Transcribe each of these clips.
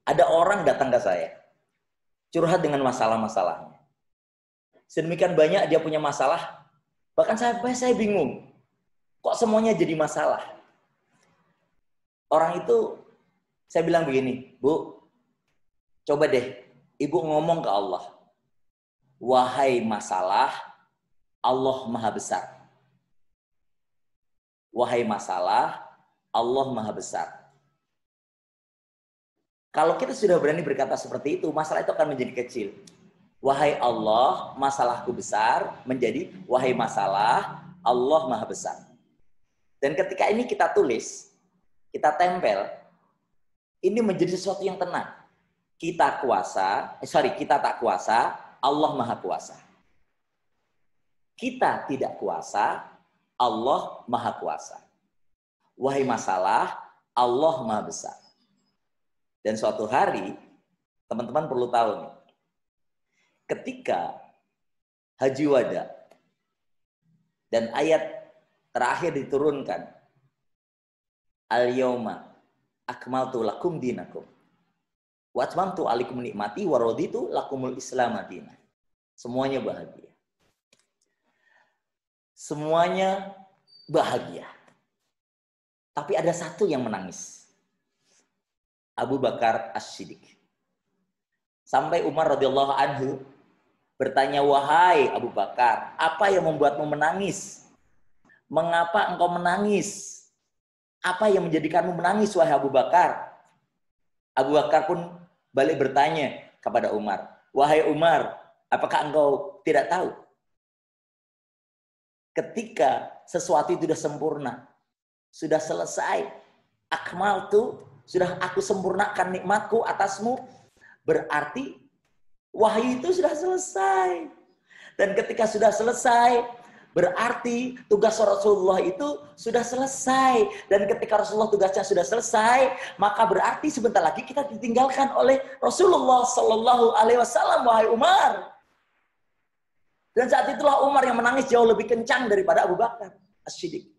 Ada orang datang ke saya, curhat dengan masalah-masalahnya. Sedemikian banyak dia punya masalah, bahkan saya bingung. Kok semuanya jadi masalah? Orang itu, saya bilang begini, Bu, coba deh, Ibu ngomong ke Allah. Wahai masalah, Allah Maha Besar. Wahai masalah, Allah Maha Besar. Kalau kita sudah berani berkata seperti itu, masalah itu akan menjadi kecil. Wahai Allah, masalahku besar, menjadi wahai masalah, Allah Maha Besar. Dan ketika ini kita tulis, kita tempel, ini menjadi sesuatu yang tenang. Kita tak kuasa, Allah Maha Kuasa. Kita tidak kuasa, Allah Maha Kuasa. Wahai masalah, Allah Maha Besar. Dan suatu hari, teman-teman perlu tahu nih, ketika Haji Wada dan ayat terakhir diturunkan, Al-yawma akmaltu lakum dinakum wa atmamtu alaikum nikmati wa raditu lakumul Islam madinah. Semuanya bahagia. Semuanya bahagia. Tapi ada satu yang menangis. Abu Bakar As-Siddiq. Sampai Umar radhiyallahu anhu bertanya, wahai Abu Bakar, apa yang membuatmu menangis? Mengapa engkau menangis? Apa yang menjadikanmu menangis, wahai Abu Bakar? Abu Bakar pun balik bertanya kepada Umar, wahai Umar, apakah engkau tidak tahu? Ketika sesuatu itu sudah sempurna, sudah selesai, akmaltu, sudah aku sempurnakan nikmatku atasmu, berarti wahyu itu sudah selesai. Dan ketika sudah selesai, berarti tugas Rasulullah itu sudah selesai. Dan ketika Rasulullah tugasnya sudah selesai, maka berarti sebentar lagi kita ditinggalkan oleh Rasulullah Sallallahu Alaihi Wasallam, wahai Umar. Dan saat itulah Umar yang menangis jauh lebih kencang daripada Abu Bakar As-Siddiq.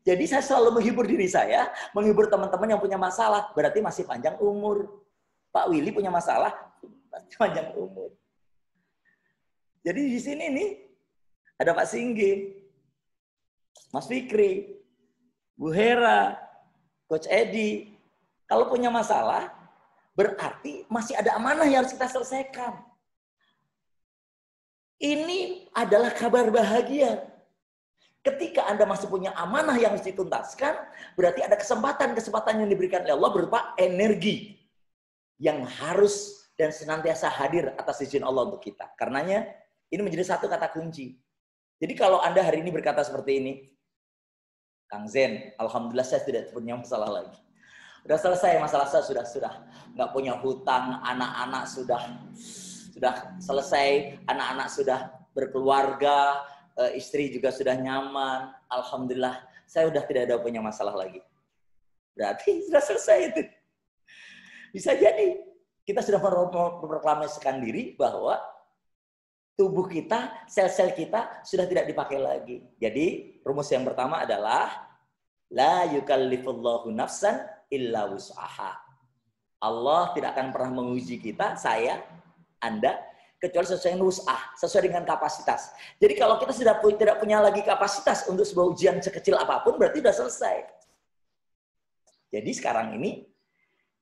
Jadi saya selalu menghibur diri saya, menghibur teman-teman yang punya masalah, berarti masih panjang umur. Pak Willy punya masalah, masih panjang umur. Jadi di sini nih, ada Pak Singgi, Mas Fikri, Bu Hera, Coach Edi. Kalau punya masalah, berarti masih ada amanah yang harus kita selesaikan. Ini adalah kabar bahagia. Ketika Anda masih punya amanah yang harus dituntaskan, berarti ada kesempatan yang diberikan oleh Allah berupa energi yang harus dan senantiasa hadir atas izin Allah untuk kita. Karenanya, ini menjadi satu kata kunci. Jadi kalau Anda hari ini berkata seperti ini, Kang Zen, alhamdulillah saya tidak punya masalah lagi. Sudah selesai masalah saya, sudah nggak punya hutang, anak-anak sudah selesai, anak-anak sudah berkeluarga, istri juga sudah nyaman. Alhamdulillah, saya sudah tidak ada punya masalah lagi. Berarti sudah selesai itu. Bisa jadi kita sudah memproklamasikan diri bahwa tubuh kita, sel-sel kita sudah tidak dipakai lagi. Jadi rumus yang pertama adalah la yukallifullahu nafsan illa wus'aha. Allah tidak akan pernah menguji kita, saya, Anda, kecuali sesuai dengan wus'ah, sesuai dengan kapasitas. Jadi kalau kita sudah tidak punya lagi kapasitas untuk sebuah ujian sekecil apapun, berarti sudah selesai. Jadi sekarang ini,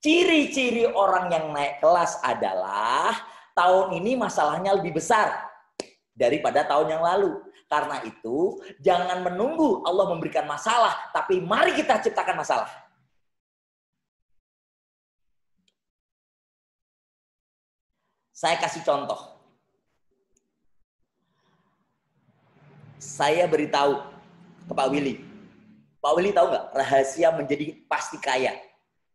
ciri-ciri orang yang naik kelas adalah tahun ini masalahnya lebih besar daripada tahun yang lalu. Karena itu, jangan menunggu Allah memberikan masalah, tapi mari kita ciptakan masalah. Saya kasih contoh. Saya beritahu ke Pak Willy. Pak Willy tahu nggak rahasia menjadi pasti kaya?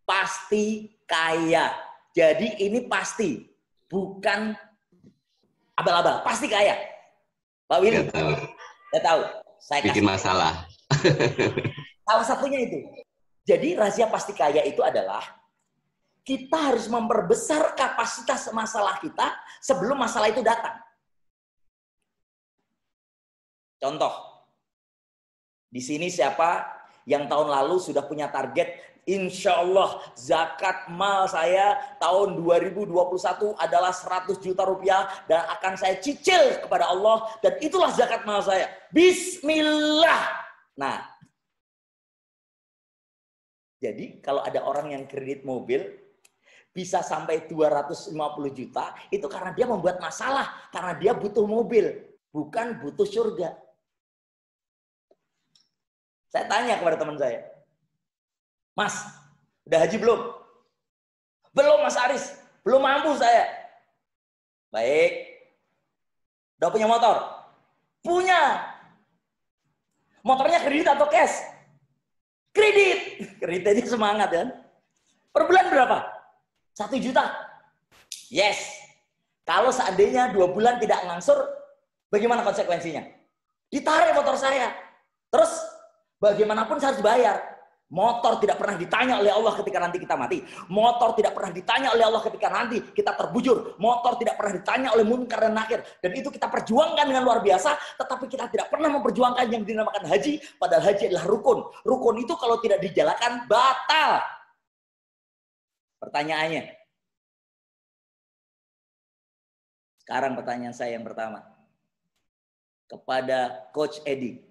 Pasti kaya. Jadi ini pasti, bukan abal-abal. Pasti kaya. Pak Willy? Nggak tahu. Saya bikin masalah. Salah satunya itu. Jadi rahasia pasti kaya itu adalah kita harus memperbesar kapasitas masalah kita sebelum masalah itu datang. Contoh, di sini siapa Yang tahun lalu sudah punya target, insya Allah zakat mal saya tahun 2021 adalah 100 juta rupiah dan akan saya cicil kepada Allah dan itulah zakat mal saya. Bismillah. Nah, jadi kalau ada orang yang kredit mobil bisa sampai 250 juta itu karena dia membuat masalah, karena dia butuh mobil, bukan butuh surga. Saya tanya kepada teman saya, Mas, udah haji belum? Belum Mas Aris, belum mampu saya. Baik. Udah punya motor? Punya. Motornya kredit atau cash? Kredit. Kredit aja semangat kan? Per bulan berapa? 1 juta. Yes. Kalau seandainya 2 bulan tidak ngangsur, bagaimana konsekuensinya? Ditarik motor saya. Terus bagaimanapun saya harus bayar. Motor tidak pernah ditanya oleh Allah ketika nanti kita mati. Motor tidak pernah ditanya oleh Allah ketika nanti kita terbujur. Motor tidak pernah ditanya oleh munkar dan nakir. Dan itu kita perjuangkan dengan luar biasa. Tetapi kita tidak pernah memperjuangkan yang dinamakan haji. Padahal haji adalah rukun. Rukun itu kalau tidak dijalankan batal. Pertanyaannya. Sekarang pertanyaan saya yang pertama. Kepada Coach Edi.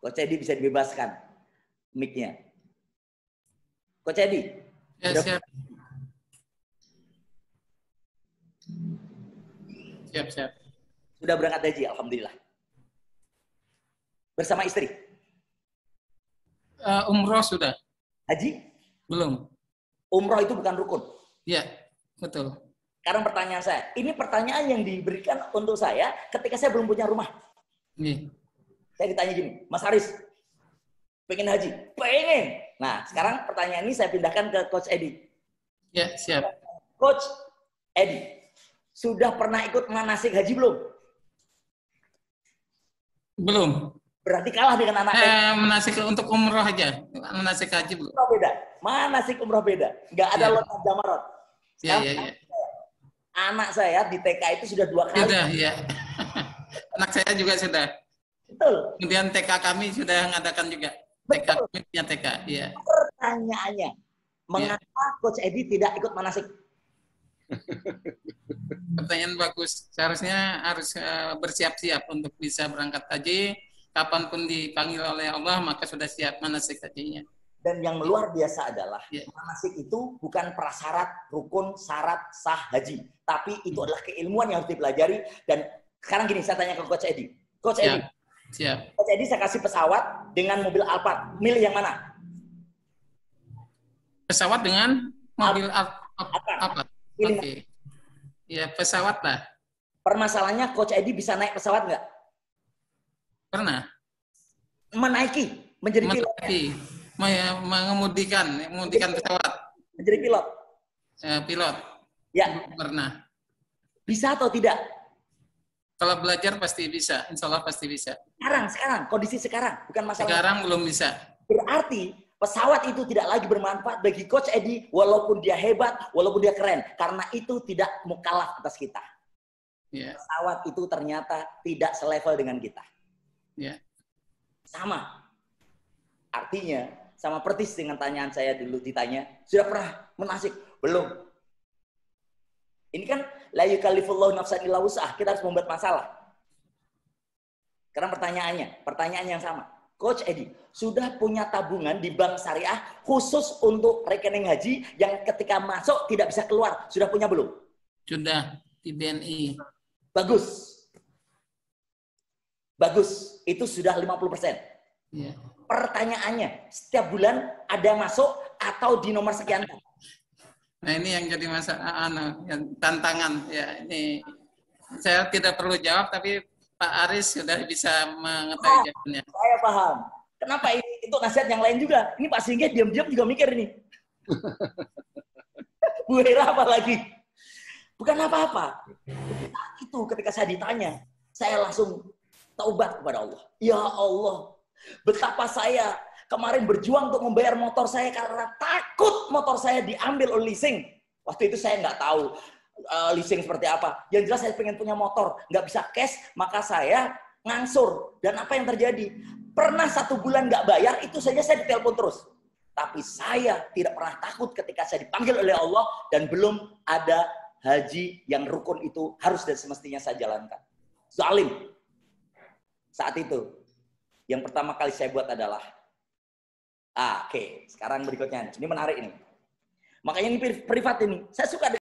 Coach Edi bisa dibebaskan mic-nya. Coach Edi. Ya, siap. Siap. Sudah berangkat haji, alhamdulillah. Bersama istri. Umroh sudah. Haji? Belum. Umroh itu bukan rukun. Iya, betul. Sekarang pertanyaan saya. Ini pertanyaan yang diberikan untuk saya ketika saya belum punya rumah. Nih. Saya ditanya gini, Mas Haris, pengen haji? Pengen. Nah, sekarang pertanyaan ini saya pindahkan ke Coach Edi. Ya, siap. Coach Edi, sudah pernah ikut manasik haji belum? Belum. Berarti kalah dengan anaknya. Manasik untuk umroh aja. Manasik haji belum. Umroh beda. Manasik umroh beda. Nggak ada loncat jamarat. Iya. Anak saya di TK itu sudah 2 kali. Sudah, ya. Anak saya juga sudah. Betul. Kemudian TK kami sudah mengadakan juga. TK kami punya TK, iya. Pertanyaannya, mengapa Coach Edi tidak ikut manasik? Pertanyaan bagus. Seharusnya harus bersiap-siap untuk bisa berangkat haji. Kapanpun dipanggil oleh Allah, maka sudah siap manasik hajinya. Dan yang luar biasa adalah, manasik itu bukan prasyarat, rukun, syarat, sah haji. Tapi itu adalah keilmuan yang harus dipelajari. Dan sekarang gini, saya tanya ke Coach Edi. Coach Edi. Siap. Coach Edi saya kasih pesawat dengan mobil Alphard. Milih yang mana? Pesawat dengan mobil Alphard. Oke. Ya, pesawat lah. Permasalahannya Coach Edi bisa naik pesawat nggak? Pernah. Menaiki, menjadi pilot. Mengemudikan pesawat. Menjadi pilot. Pilot. Ya. Pernah. Bisa atau tidak? Kalau belajar pasti bisa, insya Allah pasti bisa. Sekarang, kondisi sekarang, bukan masalah. Sekarang belum bisa. Berarti pesawat itu tidak lagi bermanfaat bagi Coach Edi, walaupun dia hebat, walaupun dia keren, karena itu tidak mukallaf atas kita. Yeah. Pesawat itu ternyata tidak selevel dengan kita. Yeah. Sama. Artinya, sama persis dengan tanyaan saya dulu ditanya, sudah pernah manasik? Belum. Ini kan la yukallifullahu nafsan illa wus'aha. Kita harus membuat masalah. Sekarang pertanyaan yang sama. Coach Edi, sudah punya tabungan di bank syariah khusus untuk rekening haji yang ketika masuk tidak bisa keluar. Sudah punya belum? Sudah, di BNI. Bagus. Itu sudah 50%. Yeah. Pertanyaannya, setiap bulan ada masuk atau di nomor sekian? Nah, ini yang jadi masalah, tantangan. Ya, ini saya tidak perlu jawab, tapi Pak Aris sudah bisa mengetahui jawabannya. Saya paham. Kenapa ini? Itu nasihat yang lain juga. Ini Pak Singgih diam-diam juga mikir ini. Bu Hera apa lagi? Bukan apa-apa. Itu ketika saya ditanya, saya langsung taubat kepada Allah. Ya Allah, betapa saya kemarin berjuang untuk membayar motor saya karena takut motor saya diambil oleh leasing. Waktu itu saya nggak tahu leasing seperti apa. Yang jelas saya pengen punya motor, nggak bisa cash, maka saya ngangsur. Dan apa yang terjadi? Pernah 1 bulan nggak bayar, itu saja saya ditelepon terus. Tapi saya tidak pernah takut ketika saya dipanggil oleh Allah dan belum ada haji yang rukun itu harus dan semestinya saya jalankan. Zalim. Saat itu, yang pertama kali saya buat adalah, oke, sekarang berikutnya. Ini menarik ini. Makanya ini privat ini. Saya suka